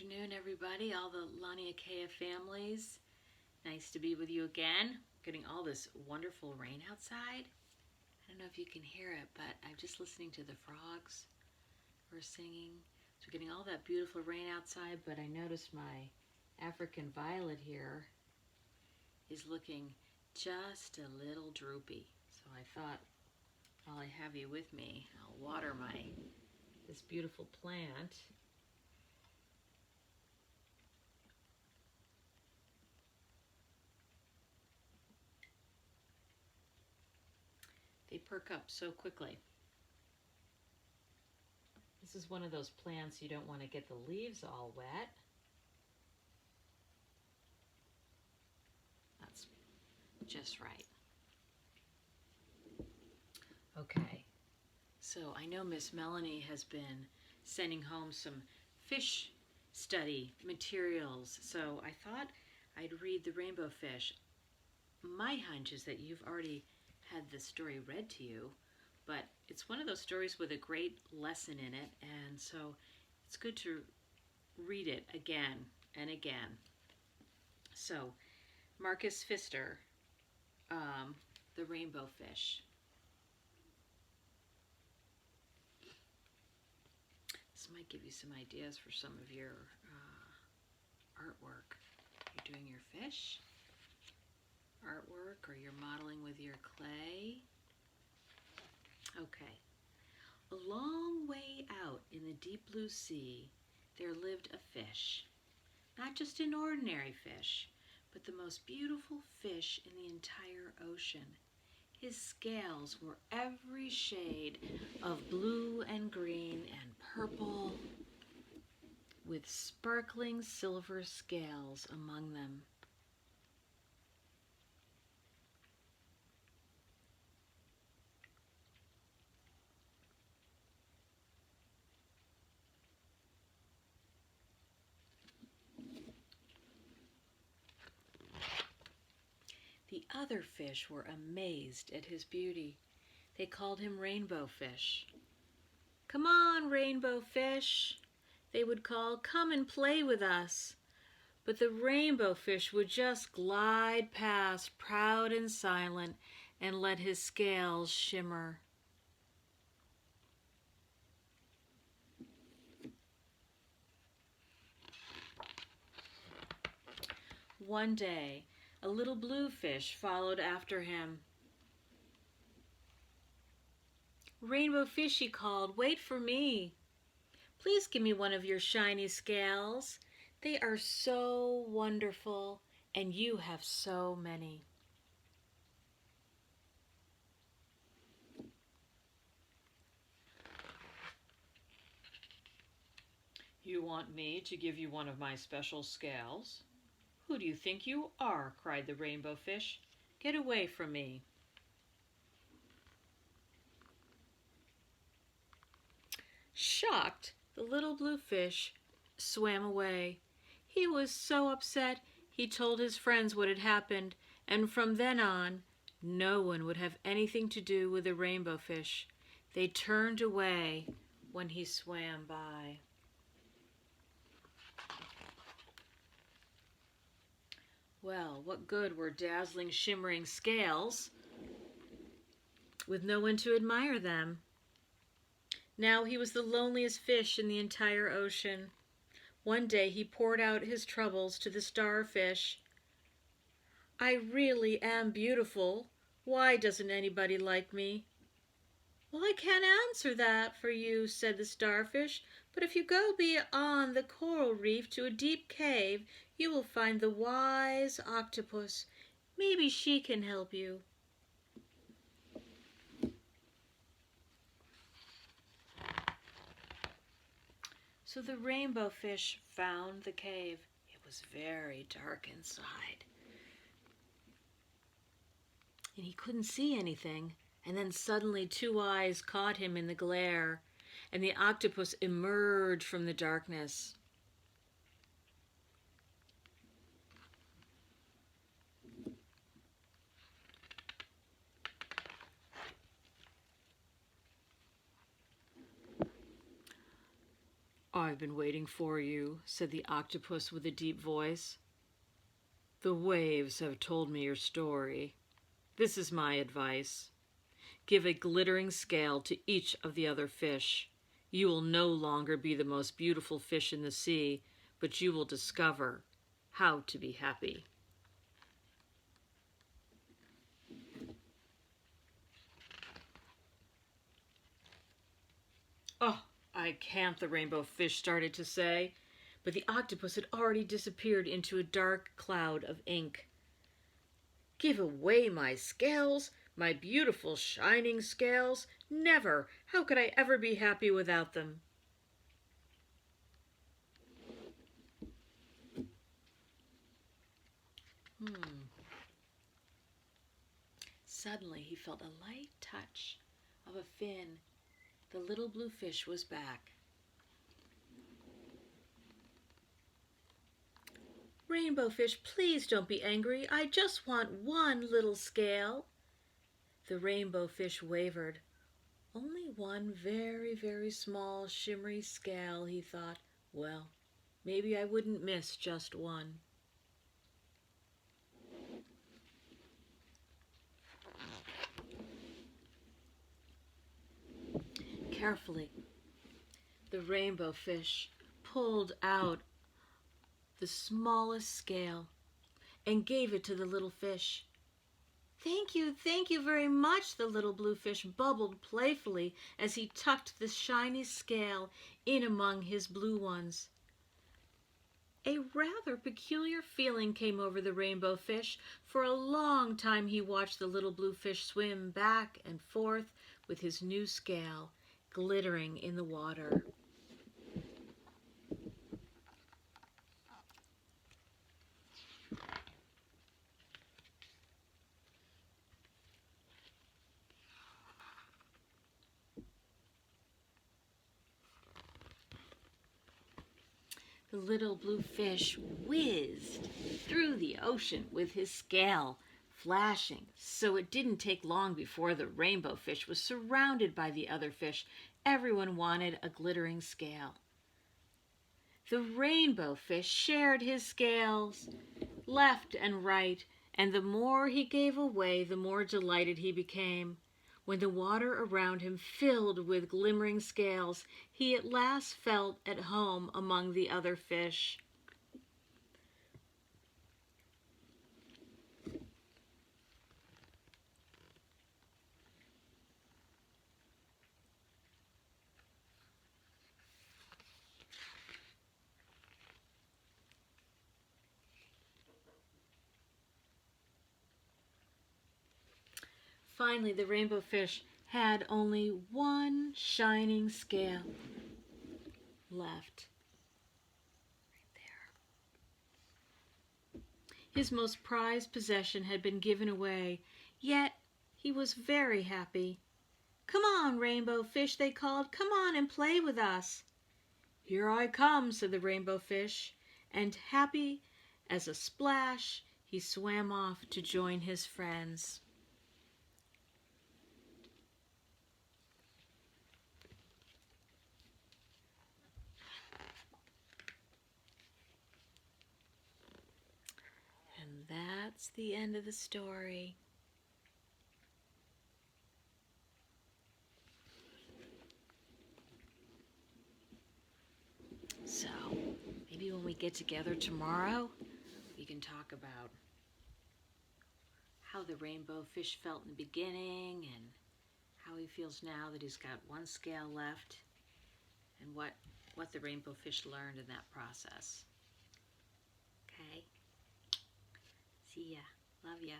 afternoon, everybody, all the Laniakea families. Nice to be with you again. Getting all this wonderful rain outside. I don't know if you can hear it, but I'm just listening to the frogs who are singing. So we're getting all that beautiful rain outside, but I noticed my African violet here is looking just a little droopy. So I thought, while I have you with me, I'll water this beautiful plant. They perk up so quickly. This is one of those plants you don't want to get the leaves all wet. That's just right. Okay, so I know Miss Melanie has been sending home some fish study materials, so I thought I'd read the rainbow fish. My hunch is that you've already had the story read to you, but it's one of those stories with a great lesson in it, and so it's good to read it again and again. So, Marcus Pfister, the rainbow fish. This might give you some ideas for some of your artwork. You're doing your fish artwork, or you're modeling with your clay. Okay. A long way out in the deep blue sea, there lived a fish. Not just an ordinary fish, but the most beautiful fish in the entire ocean. His scales were every shade of blue and green and purple, with sparkling silver scales among them. The other fish were amazed at his beauty. They called him Rainbow Fish. "Come on, Rainbow Fish," they would call. "Come and play with us." But the Rainbow Fish would just glide past, proud and silent, and let his scales shimmer. One day, a little blue fish followed after him. "Rainbow Fish," he called, "wait for me. Please give me one of your shiny scales. They are so wonderful, and you have so many." "You want me to give you one of my special scales? Who do you think you are?" cried the Rainbow Fish. "Get away from me." Shocked, the little blue fish swam away. He was so upset, he told his friends what had happened, and from then on, no one would have anything to do with the Rainbow Fish. They turned away when he swam by. Well, what good were dazzling, shimmering scales with no one to admire them? Now he was the loneliest fish in the entire ocean. One day he poured out his troubles to the starfish. "I really am beautiful. Why doesn't anybody like me?" "Well, I can't answer that for you," said the starfish, "but if you go beyond the coral reef to a deep cave, you will find the wise octopus. Maybe she can help you." So the Rainbow Fish found the cave. It was very dark inside, and he couldn't see anything. And then suddenly 2 eyes caught him in the glare, and the octopus emerged from the darkness. I've been waiting for you," said the octopus with a deep voice. "The waves have told me your story. This is my advice. Give a glittering scale to each of the other fish. You will no longer be the most beautiful fish in the sea, but you will discover how to be happy." "Oh, I can't," the rainbow fish started to say, but the octopus had already disappeared into a dark cloud of ink. "Give away my scales, my beautiful shining scales? Never! How could I ever be happy without them?" Suddenly he felt a light touch of a fin. The little blue fish was back. "Rainbow fish, please don't be angry. I just want one little scale." The rainbow fish wavered. "Only one very, very small, shimmery scale," he thought. "Well, maybe I wouldn't miss just one." Carefully, the rainbow fish pulled out the smallest scale and gave it to the little fish. Thank you very much," the little blue fish bubbled playfully as he tucked the shiny scale in among his blue ones. A rather peculiar feeling came over the rainbow fish. For a long time he watched the little blue fish swim back and forth with his new scale glittering in the water. The little blue fish whizzed through the ocean with his scale flashing, so it didn't take long before the rainbow fish was surrounded by the other fish. Everyone wanted a glittering scale. The rainbow fish shared his scales left and right, and the more he gave away, the more delighted he became. When the water around him filled with glimmering scales, he at last felt at home among the other fish. Finally, the rainbow fish had only one shining scale left. Right there. His most prized possession had been given away, yet he was very happy. "Come on, rainbow fish," they called. "Come on and play with us." "Here I come," said the rainbow fish, and happy as a splash, he swam off to join his friends. And that's the end of the story. So, maybe when we get together tomorrow, we can talk about how the rainbow fish felt in the beginning and how he feels now that he's got one scale left, and what the rainbow fish learned in that process. Okay? See ya. Love ya.